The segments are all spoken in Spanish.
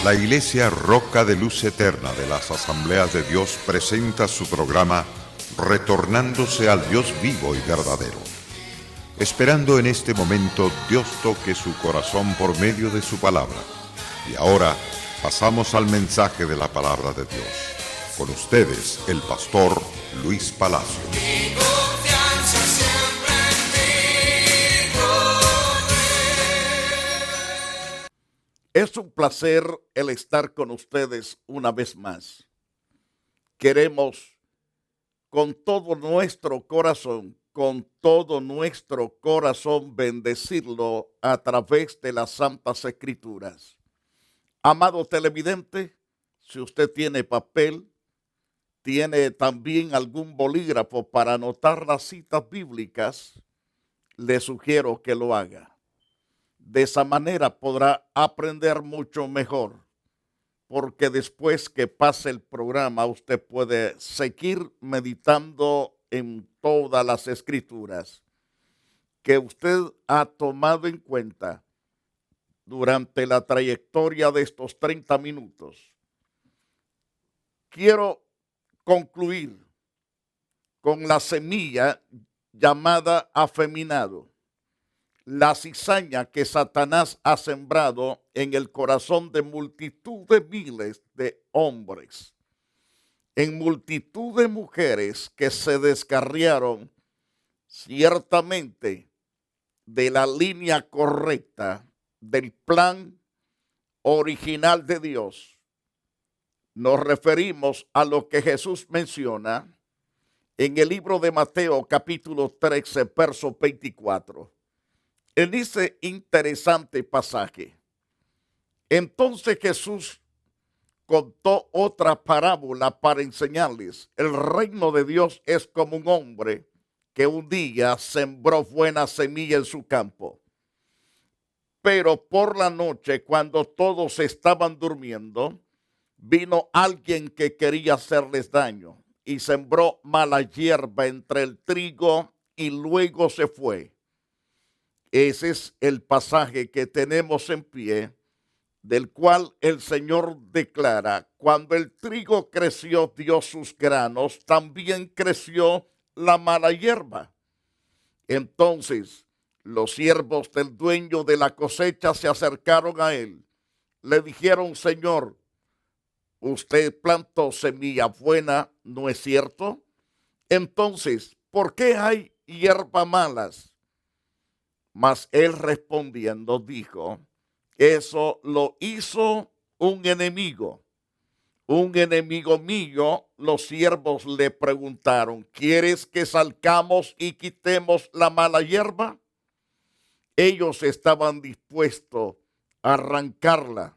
La Iglesia Roca de Luz Eterna de las Asambleas de Dios presenta su programa Retornándose al Dios vivo y verdadero. Esperando en este momento Dios toque su corazón por medio de su palabra. Y ahora pasamos al mensaje de la palabra de Dios. Con ustedes, el pastor Luis Palacio. Es un placer el estar con ustedes una vez más. Queremos con todo nuestro corazón bendecirlo a través de las Santas Escrituras. Amado televidente, si usted tiene papel, tiene también algún bolígrafo para anotar las citas bíblicas, le sugiero que lo haga. De esa manera podrá aprender mucho mejor, porque después que pase el programa usted puede seguir meditando en todas las escrituras que usted ha tomado en cuenta durante la trayectoria de estos 30 minutos. Quiero concluir con la semilla llamada afeminado. La cizaña que Satanás ha sembrado en el corazón de multitud de miles de hombres, en multitud de mujeres que se descarriaron ciertamente de la línea correcta del plan original de Dios. Nos referimos a lo que Jesús menciona en el libro de Mateo capítulo 13, verso 24. En ese interesante pasaje, entonces Jesús contó otra parábola para enseñarles: el reino de Dios es como un hombre que un día sembró buena semilla en su campo. Pero por la noche, cuando todos estaban durmiendo, vino alguien que quería hacerles daño y sembró mala hierba entre el trigo y luego se fue. Ese es el pasaje que tenemos en pie, del cual el Señor declara: cuando el trigo creció, dio sus granos, también creció la mala hierba. Entonces los siervos del dueño de la cosecha se acercaron a él. Le dijeron: Señor, usted plantó semilla buena, ¿no es cierto? Entonces, ¿por qué hay hierba malas? Mas él respondiendo dijo: eso lo hizo un enemigo mío. Los siervos le preguntaron: ¿quieres que salgamos y quitemos la mala hierba? Ellos estaban dispuestos a arrancarla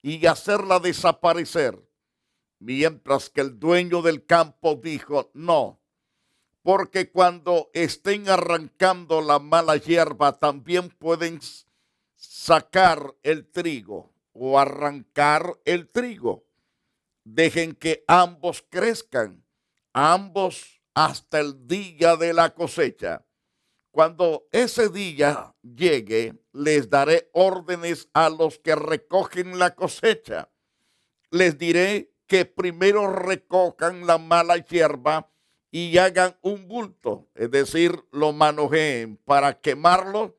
y hacerla desaparecer, mientras que el dueño del campo dijo: no, porque cuando estén arrancando la mala hierba también pueden sacar el trigo o arrancar el trigo. Dejen que ambos crezcan, ambos hasta el día de la cosecha. Cuando ese día llegue, les daré órdenes a los que recogen la cosecha. Les diré que primero recojan la mala hierba y hagan un bulto, es decir, lo manojeen para quemarlo,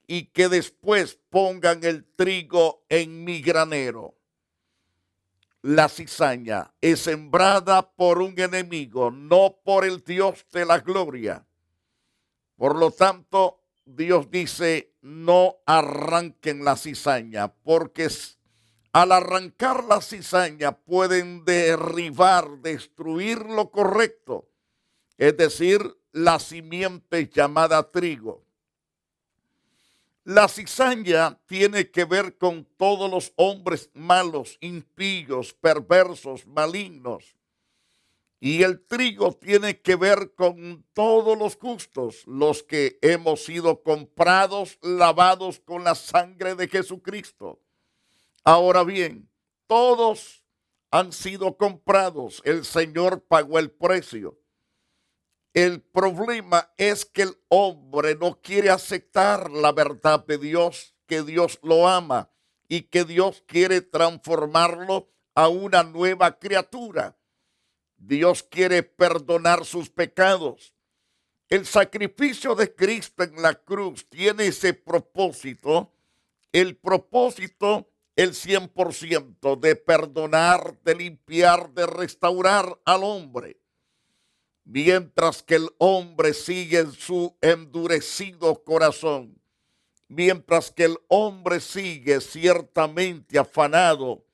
y que después pongan el trigo en mi granero. La cizaña es sembrada por un enemigo, no por el Dios de la gloria. Por lo tanto, Dios dice: no arranquen la cizaña, porque al arrancar la cizaña pueden derribar, destruir lo correcto, es decir, la simiente llamada trigo. La cizaña tiene que ver con todos los hombres malos, impíos, perversos, malignos. Y el trigo tiene que ver con todos los justos, los que hemos sido comprados, lavados con la sangre de Jesucristo. Ahora bien, todos han sido comprados, el Señor pagó el precio. El problema es que el hombre no quiere aceptar la verdad de Dios, que Dios lo ama y que Dios quiere transformarlo a una nueva criatura. Dios quiere perdonar sus pecados. El sacrificio de Cristo en la cruz tiene ese propósito, el 100% de perdonar, de limpiar, de restaurar al hombre. Mientras que el hombre sigue en su endurecido corazón, mientras que el hombre sigue ciertamente afanado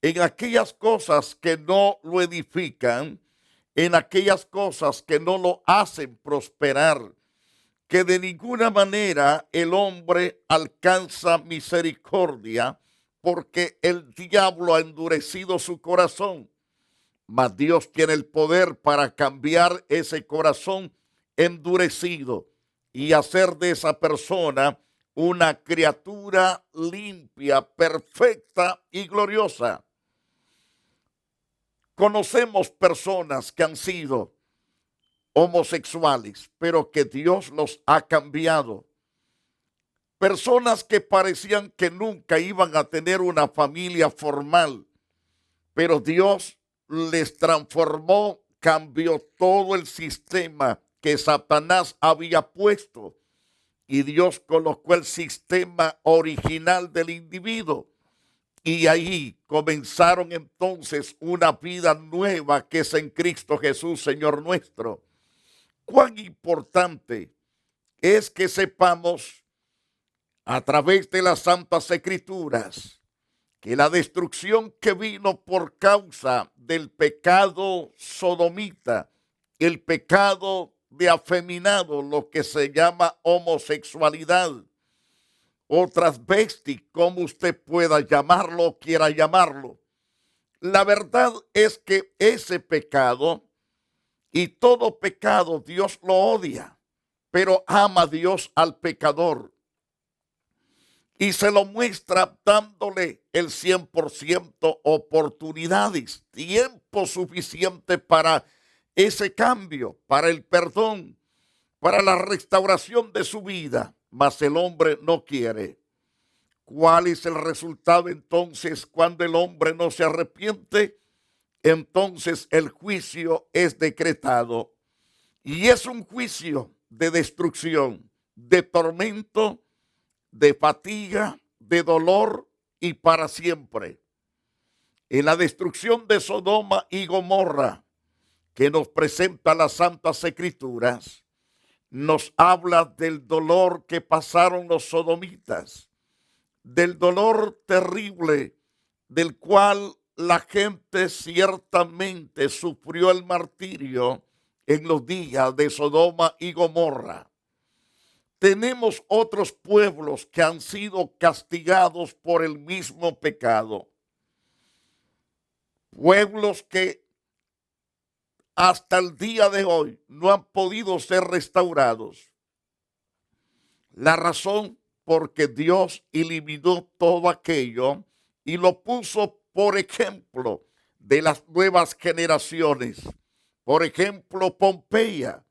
en aquellas cosas que no lo edifican, en aquellas cosas que no lo hacen prosperar, que de ninguna manera el hombre alcanza misericordia, porque el diablo ha endurecido su corazón. Mas Dios tiene el poder para cambiar ese corazón endurecido y hacer de esa persona una criatura limpia, perfecta y gloriosa. Conocemos personas que han sido homosexuales, pero que Dios los ha cambiado. Personas que parecían que nunca iban a tener una familia formal, pero Dios les transformó, cambió todo el sistema que Satanás había puesto y Dios colocó el sistema original del individuo. Y ahí comenzaron entonces una vida nueva que es en Cristo Jesús, Señor nuestro. Cuán importante es que sepamos a través de las Santas Escrituras que la destrucción que vino por causa del pecado sodomita, el pecado de afeminado, lo que se llama homosexualidad, o transvesti, como usted pueda llamarlo o quiera llamarlo. La verdad es que ese pecado y todo pecado Dios lo odia, pero ama a Dios al pecador. Y se lo muestra dándole el 100% oportunidades, tiempo suficiente para ese cambio, para el perdón, para la restauración de su vida. Mas el hombre no quiere. ¿Cuál es el resultado entonces cuando el hombre no se arrepiente? Entonces el juicio es decretado. Y es un juicio de destrucción, de tormento, de fatiga, de dolor y para siempre. En la destrucción de Sodoma y Gomorra, que nos presenta las Santas Escrituras, nos habla del dolor que pasaron los sodomitas, del dolor terrible del cual la gente ciertamente sufrió el martirio en los días de Sodoma y Gomorra. Tenemos otros pueblos que han sido castigados por el mismo pecado. Pueblos que hasta el día de hoy no han podido ser restaurados. La razón, porque Dios eliminó todo aquello y lo puso por ejemplo de las nuevas generaciones. Por ejemplo, Pompeya.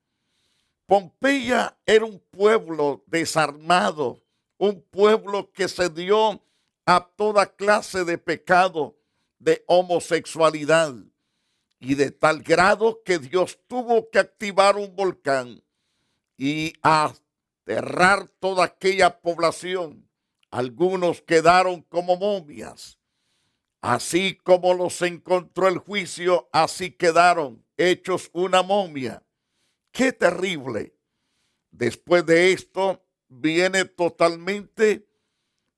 Pompeya era un pueblo desarmado, un pueblo que se dio a toda clase de pecado, de homosexualidad, y de tal grado que Dios tuvo que activar un volcán y aterrar toda aquella población. Algunos quedaron como momias. Así como los encontró el juicio, así quedaron hechos una momia. ¡Qué terrible! Después de esto viene totalmente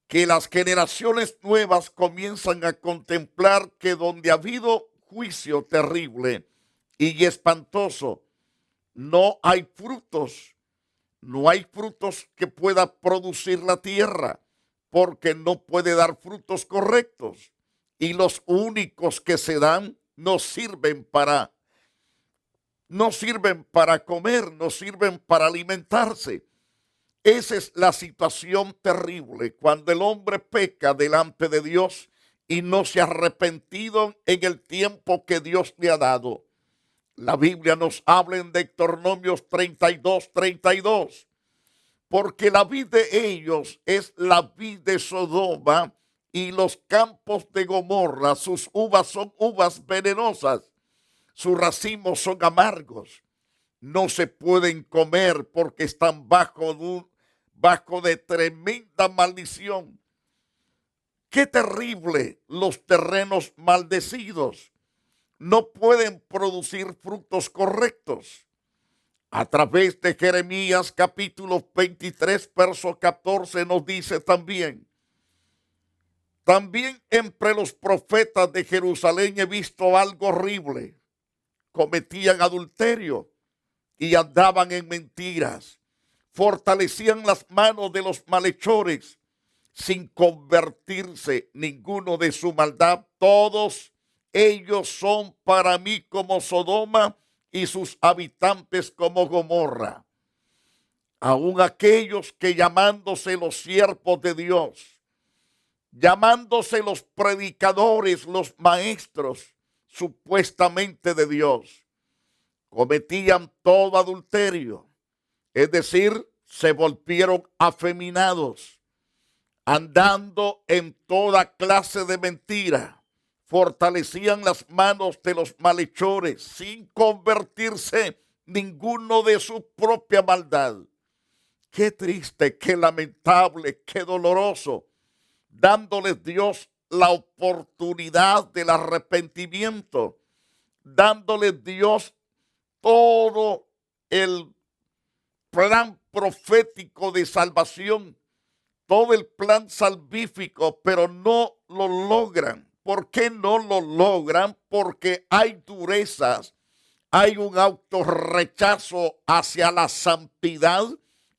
que las generaciones nuevas comienzan a contemplar que donde ha habido juicio terrible y espantoso, no hay frutos. No hay frutos que pueda producir la tierra, porque no puede dar frutos correctos. Y los únicos que se dan no sirven para comer, no sirven para alimentarse. Esa es la situación terrible cuando el hombre peca delante de Dios y no se ha arrepentido en el tiempo que Dios le ha dado. La Biblia nos habla en Deuteronomios 32:32, porque la vid de ellos es la vid de Sodoma y los campos de Gomorra, sus uvas son uvas venenosas, sus racimos son amargos, no se pueden comer porque están bajo de tremenda maldición. Qué terrible los terrenos maldecidos, no pueden producir frutos correctos. A través de Jeremías capítulo 23, verso 14 nos dice también entre los profetas de Jerusalén he visto algo horrible. Cometían adulterio y andaban en mentiras. Fortalecían las manos de los malhechores sin convertirse ninguno de su maldad. Todos ellos son para mí como Sodoma y sus habitantes como Gomorra. Aun aquellos que llamándose los siervos de Dios, llamándose los predicadores, los maestros supuestamente de Dios, cometían todo adulterio, es decir, se volvieron afeminados, andando en toda clase de mentira. Fortalecían las manos de los malhechores sin convertirse ninguno de su propia maldad. Qué triste, qué lamentable, qué doloroso, dándoles Dios la oportunidad del arrepentimiento, dándoles Dios todo el plan profético de salvación, todo el plan salvífico, pero no lo logran. ¿Por qué no lo logran? Porque hay durezas, hay un autorrechazo hacia la santidad,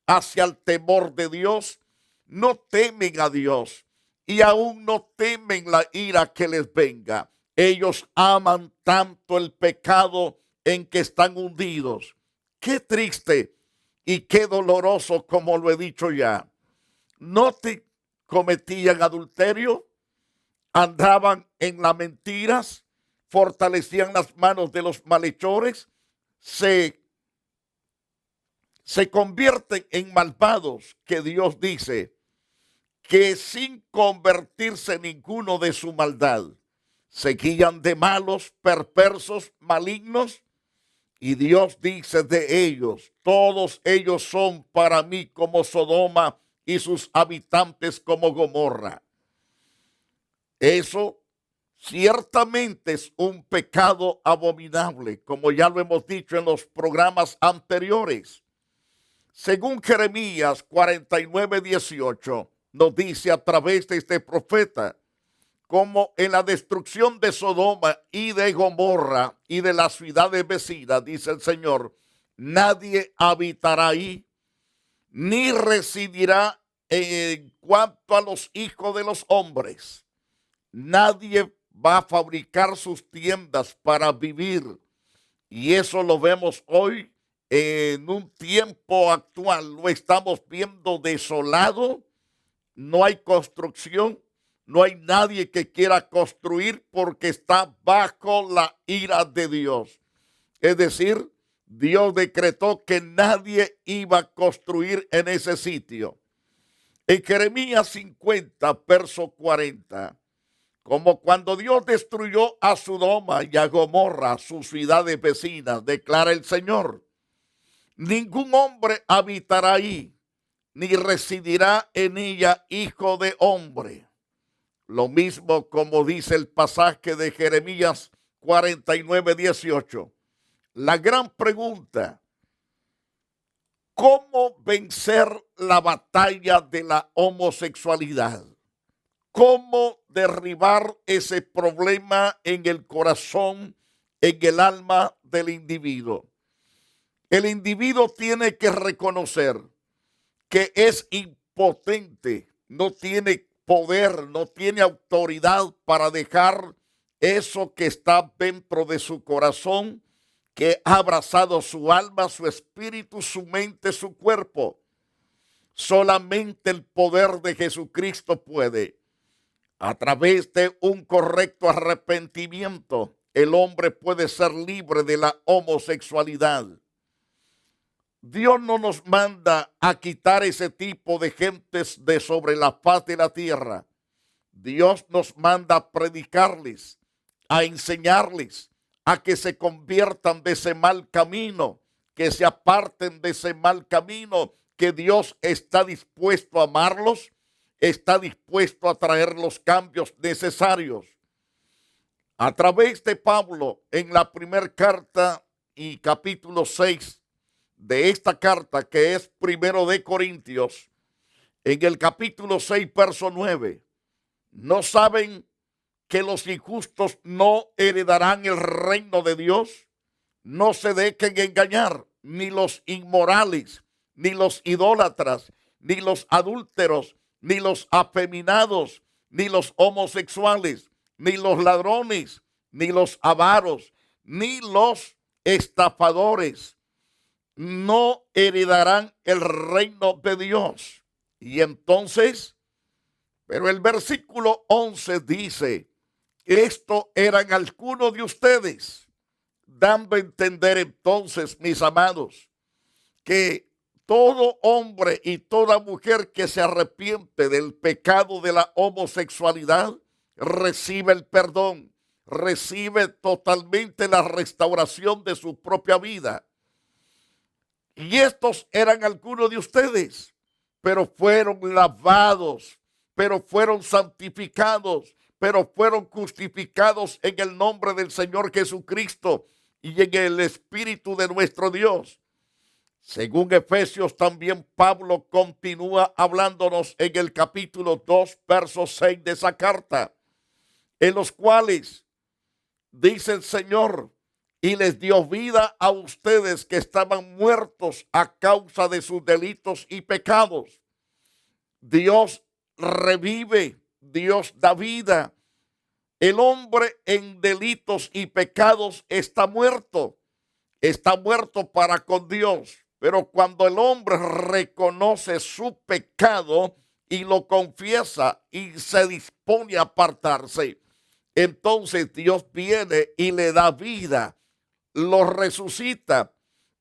hacia el temor de Dios. No temen a Dios y aún no temen la ira que les venga. Ellos aman tanto el pecado en que están hundidos. Qué triste y qué doloroso, como lo he dicho ya. No te cometían adulterio, andaban en las mentiras, fortalecían las manos de los malhechores, se convierten en malvados, que Dios dice que sin convertirse ninguno de su maldad, seguían de malos, perversos, malignos, y Dios dice de ellos, todos ellos son para mí como Sodoma y sus habitantes como Gomorra. Eso ciertamente es un pecado abominable, como ya lo hemos dicho en los programas anteriores. Según Jeremías 49:18, nos dice a través de este profeta, como en la destrucción de Sodoma y de Gomorra y de las ciudades vecinas, dice el Señor, nadie habitará ahí, ni residirá en cuanto a los hijos de los hombres. Nadie va a fabricar sus tiendas para vivir. Y eso lo vemos hoy en un tiempo actual. Lo estamos viendo desolado. No hay construcción. No hay nadie que quiera construir porque está bajo la ira de Dios. Es decir, Dios decretó que nadie iba a construir en ese sitio. En Jeremías 50, verso 40, como cuando Dios destruyó a Sodoma y a Gomorra, sus ciudades vecinas, declara el Señor, ningún hombre habitará ahí, ni residirá en ella hijo de hombre. Lo mismo como dice el pasaje de Jeremías 49:18. La gran pregunta, ¿cómo vencer la batalla de la homosexualidad? ¿Cómo derribar ese problema en el corazón, en el alma del individuo? El individuo tiene que reconocer que es impotente, no tiene poder, no tiene autoridad para dejar eso que está dentro de su corazón, que ha abrazado su alma, su espíritu, su mente, su cuerpo. Solamente el poder de Jesucristo puede. A través de un correcto arrepentimiento, el hombre puede ser libre de la homosexualidad. Dios no nos manda a quitar ese tipo de gentes de sobre la faz de la tierra. Dios nos manda a predicarles, a enseñarles, a que se conviertan de ese mal camino, que se aparten de ese mal camino, que Dios está dispuesto a amarlos, está dispuesto a traer los cambios necesarios. A través de Pablo, en la primera carta y capítulo 6 de esta carta, que es primero de Corintios, en el capítulo 6, verso 9, ¿no saben que los injustos no heredarán el reino de Dios? No se dejen engañar, ni los inmorales, ni los idólatras, ni los adúlteros, ni los afeminados, ni los homosexuales, ni los ladrones, ni los avaros, ni los estafadores, no heredarán el reino de Dios. Y entonces, pero el versículo 11 dice, esto eran algunos de ustedes, dando a entender entonces, mis amados, que todo hombre y toda mujer que se arrepiente del pecado de la homosexualidad recibe el perdón, recibe totalmente la restauración de su propia vida. Y estos eran algunos de ustedes, pero fueron lavados, pero fueron santificados, pero fueron justificados en el nombre del Señor Jesucristo y en el Espíritu de nuestro Dios. Según Efesios, también Pablo continúa hablándonos en el capítulo 2, verso 6 de esa carta, en los cuales dice el Señor, y les dio vida a ustedes que estaban muertos a causa de sus delitos y pecados. Dios revive, Dios da vida. El hombre en delitos y pecados está muerto para con Dios. Pero cuando el hombre reconoce su pecado y lo confiesa y se dispone a apartarse, entonces Dios viene y le da vida, lo resucita,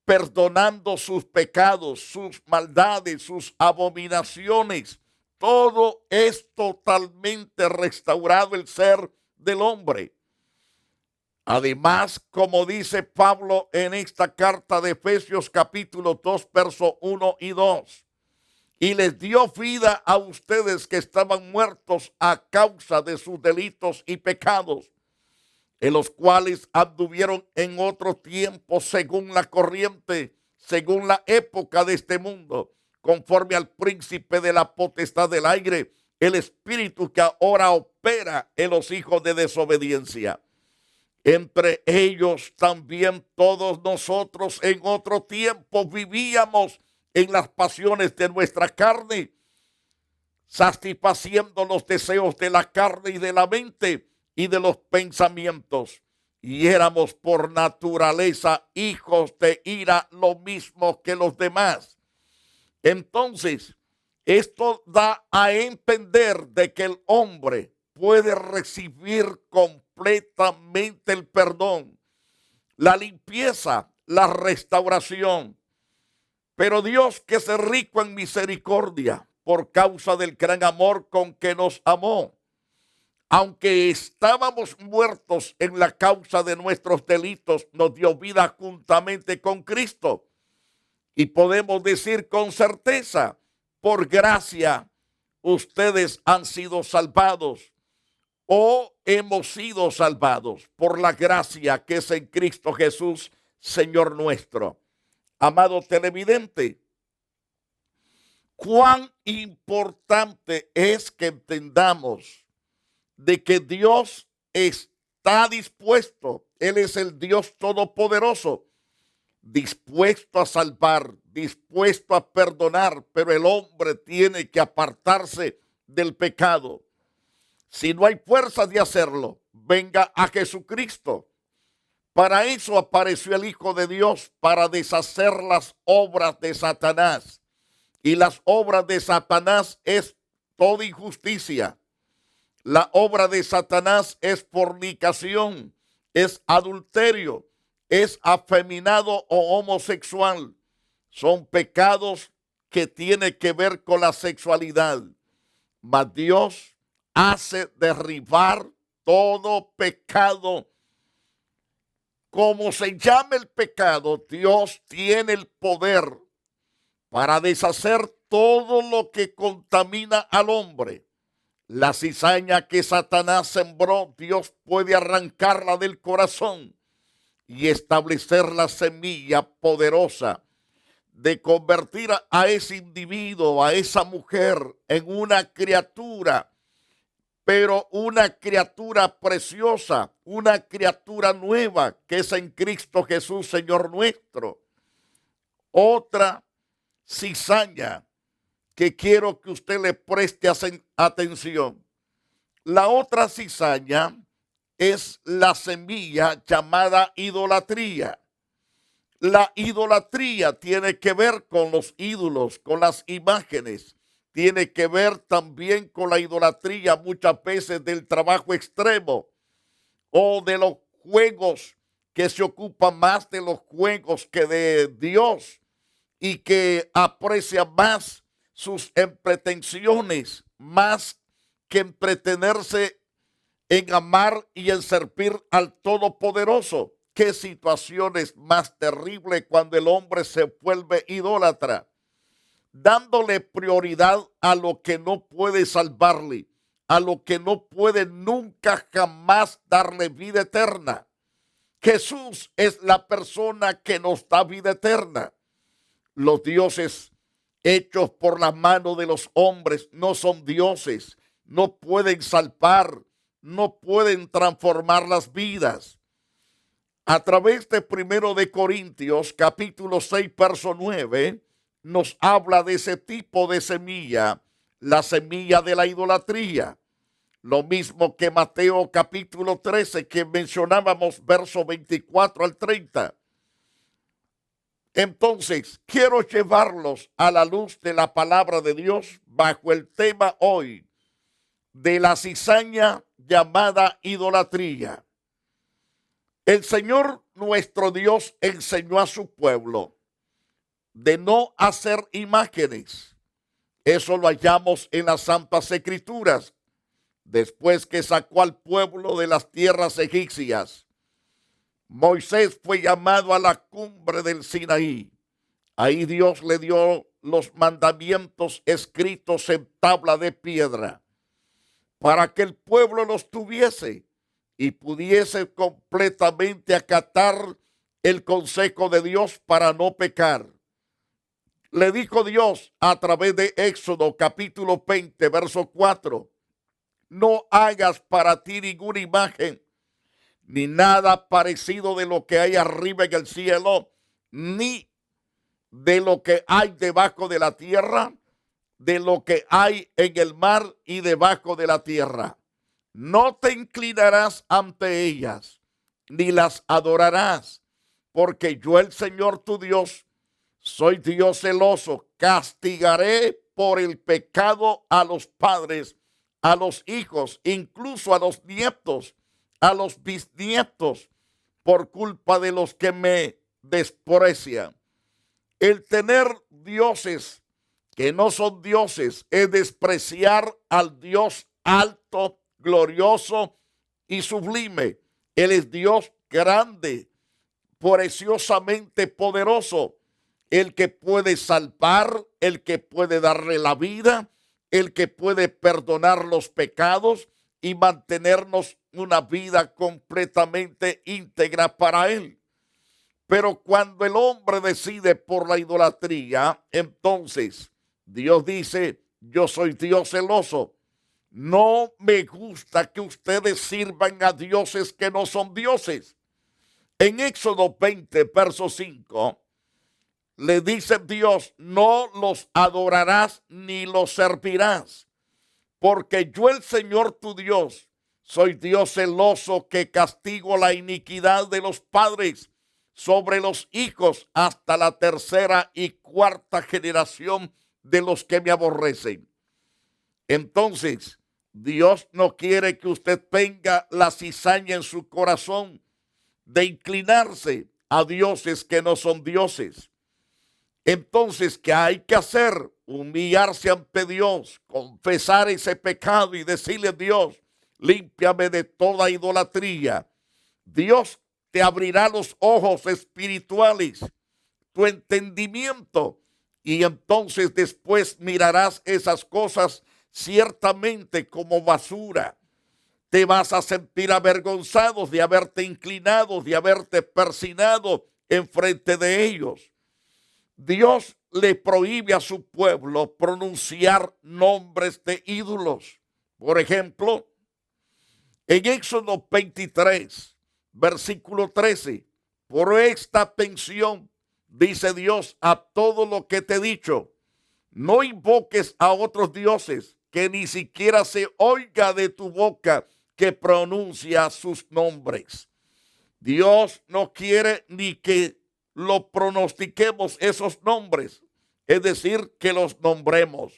perdonando sus pecados, sus maldades, sus abominaciones. Todo es totalmente restaurado el ser del hombre. Además, como dice Pablo en esta carta de Efesios capítulo 2, verso 1 y 2, y les dio vida a ustedes que estaban muertos a causa de sus delitos y pecados, en los cuales anduvieron en otro tiempo según la corriente, según la época de este mundo, conforme al príncipe de la potestad del aire, el espíritu que ahora opera en los hijos de desobediencia. Entre ellos también todos nosotros en otro tiempo vivíamos en las pasiones de nuestra carne, satisfaciendo los deseos de la carne y de la mente y de los pensamientos. Y éramos por naturaleza hijos de ira, lo mismo que los demás. Entonces, esto da a entender de que el hombre puede recibir completamente el perdón, la limpieza, la restauración. Pero Dios, que es rico en misericordia, por causa del gran amor con que nos amó, aunque estábamos muertos en la causa de nuestros delitos, nos dio vida juntamente con Cristo. Y podemos decir con certeza, por gracia, ustedes han sido salvados, o hemos sido salvados por la gracia que es en Cristo Jesús, Señor nuestro. Amado televidente, cuán importante es que entendamos de que Dios está dispuesto, Él es el Dios todopoderoso, dispuesto a salvar, dispuesto a perdonar, pero el hombre tiene que apartarse del pecado. Si no hay fuerzas de hacerlo, venga a Jesucristo. Para eso apareció el Hijo de Dios, para deshacer las obras de Satanás. Y las obras de Satanás es toda injusticia. La obra de Satanás es fornicación, es adulterio, es afeminado o homosexual. Son pecados que tienen que ver con la sexualidad. Mas Dios hace derribar todo pecado. Como se llama el pecado, Dios tiene el poder para deshacer todo lo que contamina al hombre. La cizaña que Satanás sembró, Dios puede arrancarla del corazón y establecer la semilla poderosa de convertir a ese individuo, a esa mujer, en una criatura, pero una criatura preciosa, una criatura nueva, que es en Cristo Jesús, Señor nuestro. Otra cizaña que quiero que usted le preste atención. La otra cizaña es la semilla llamada idolatría. La idolatría tiene que ver con los ídolos, con las imágenes. Tiene que ver también con la idolatría muchas veces del trabajo extremo o de los juegos, que se ocupan más de los juegos que de Dios y que aprecia más sus pretensiones, más que entretenerse en amar y en servir al Todopoderoso. Qué situaciones más terribles cuando el hombre se vuelve idólatra, dándole prioridad a lo que no puede salvarle, a lo que no puede nunca jamás darle vida eterna. Jesús es la persona que nos da vida eterna. Los dioses hechos por la mano de los hombres no son dioses, no pueden salvar, no pueden transformar las vidas. A través de 1 de Corintios, capítulo 6, verso 9, nos habla de ese tipo de semilla, la semilla de la idolatría. Lo mismo que Mateo capítulo 13, que mencionábamos, verso 24 al 30. Entonces, quiero llevarlos a la luz de la palabra de Dios bajo el tema hoy de la cizaña llamada idolatría. El Señor nuestro Dios enseñó a su pueblo de no hacer imágenes. Eso lo hallamos en las Santas Escrituras. Después que sacó al pueblo de las tierras egipcias, Moisés fue llamado a la cumbre del Sinaí. Ahí Dios le dio los mandamientos escritos en tabla de piedra para que el pueblo los tuviese y pudiese completamente acatar el consejo de Dios para no pecar. Le dijo Dios a través de Éxodo capítulo 20, verso 4, no hagas para ti ninguna imagen, ni nada parecido de lo que hay arriba en el cielo, ni de lo que hay debajo de la tierra, de lo que hay en el mar y debajo de la tierra. No te inclinarás ante ellas, ni las adorarás, porque yo, el Señor tu Dios, soy Dios celoso, castigaré por el pecado a los padres, a los hijos, incluso a los nietos, a los bisnietos, por culpa de los que me desprecian. El tener dioses que no son dioses es despreciar al Dios alto, glorioso y sublime. Él es Dios grande, preciosamente poderoso, el que puede salvar, el que puede darle la vida, el que puede perdonar los pecados y mantenernos una vida completamente íntegra para Él. Pero cuando el hombre decide por la idolatría, entonces Dios dice, yo soy Dios celoso. No me gusta que ustedes sirvan a dioses que no son dioses. En Éxodo 20, verso 5, le dice Dios, no los adorarás ni los servirás, porque yo, el Señor tu Dios, soy Dios celoso que castigo la iniquidad de los padres sobre los hijos hasta la tercera y cuarta generación de los que me aborrecen. Entonces, Dios no quiere que usted tenga la cizaña en su corazón de inclinarse a dioses que no son dioses. Entonces, ¿qué hay que hacer? Humillarse ante Dios, confesar ese pecado y decirle a Dios, límpiame de toda idolatría. Dios te abrirá los ojos espirituales, tu entendimiento, y entonces después mirarás esas cosas ciertamente como basura. Te vas a sentir avergonzado de haberte inclinado, de haberte persinado enfrente de ellos. Dios le prohíbe a su pueblo pronunciar nombres de ídolos. Por ejemplo, en Éxodo 23, versículo 13, por esta pensión, dice Dios, a todo lo que te he dicho, no invoques a otros dioses, que ni siquiera se oiga de tu boca que pronuncia sus nombres. Dios no quiere ni que lo pronostiquemos esos nombres, es decir, que los nombremos,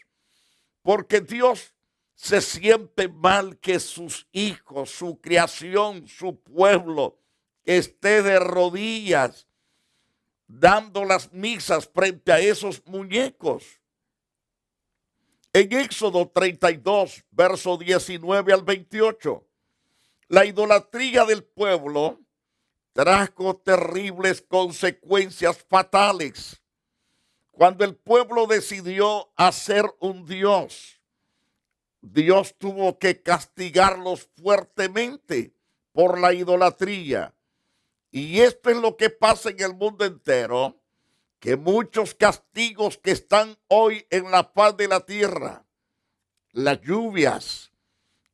porque Dios se siente mal que sus hijos, su creación, su pueblo, esté de rodillas dando las misas frente a esos muñecos. En Éxodo 32, verso 19 al 28, la idolatría del pueblo trajo terribles consecuencias fatales. Cuando el pueblo decidió hacer un Dios, Dios tuvo que castigarlos fuertemente por la idolatría. Y esto es lo que pasa en el mundo entero, que muchos castigos que están hoy en la faz de la tierra, las lluvias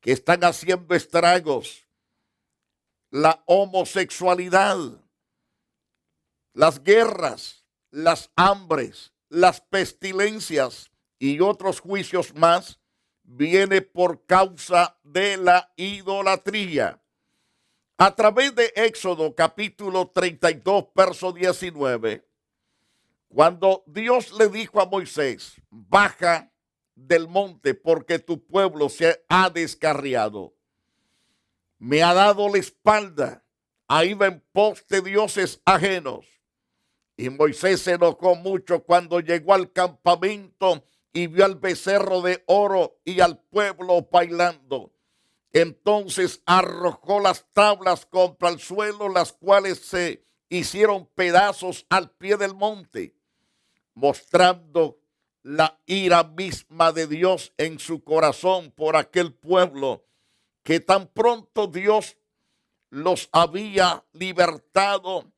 que están haciendo estragos, la homosexualidad, las guerras, las hambres, las pestilencias y otros juicios más, viene por causa de la idolatría. A través de Éxodo capítulo 32, verso 19, cuando Dios le dijo a Moisés, baja del monte porque tu pueblo se ha descarriado, me ha dado la espalda, ha ido en pos de dioses ajenos. Y Moisés se enojó mucho cuando llegó al campamento y vio al becerro de oro y al pueblo bailando. Entonces arrojó las tablas contra el suelo, las cuales se hicieron pedazos al pie del monte, mostrando la ira misma de Dios en su corazón por aquel pueblo, que tan pronto Dios los había libertado,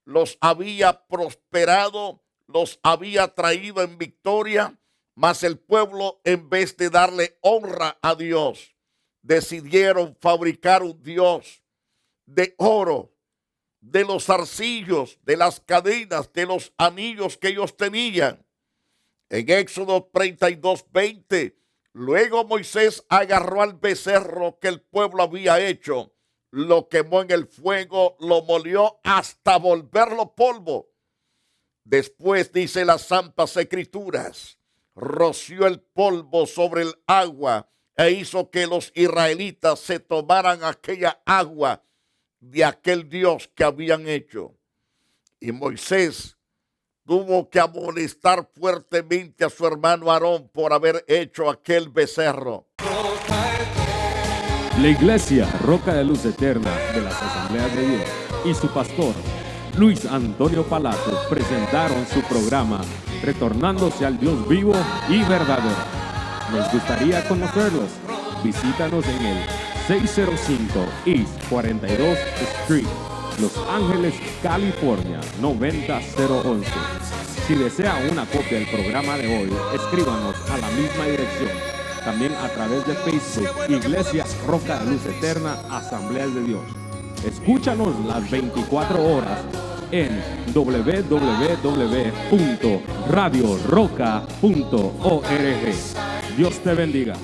los había prosperado, los había traído en victoria, mas el pueblo, en vez de darle honra a Dios, decidieron fabricar un Dios de oro, de los zarcillos, de las cadenas, de los anillos que ellos tenían. En Éxodo 32, 20, luego Moisés agarró al becerro que el pueblo había hecho, lo quemó en el fuego, lo molió hasta volverlo polvo. Después, dice las Santas Escrituras, roció el polvo sobre el agua e hizo que los israelitas se tomaran aquella agua de aquel Dios que habían hecho. Y Moisés tuvo que amonestar fuertemente a su hermano Aarón por haber hecho aquel becerro. La Iglesia Roca de Luz Eterna de las Asambleas de Dios y su pastor Luis Antonio Palacio presentaron su programa Retornándose al Dios vivo y verdadero. Nos gustaría conocerlos. Visítanos en el 605 East 42 Street, Los Ángeles, California 90011. Si desea una copia del programa de hoy, escríbanos a la misma dirección. También a través de Facebook, Iglesia Roca de Luz Eterna, Asambleas de Dios. Escúchanos las 24 horas en www.radioroca.org. Dios te bendiga.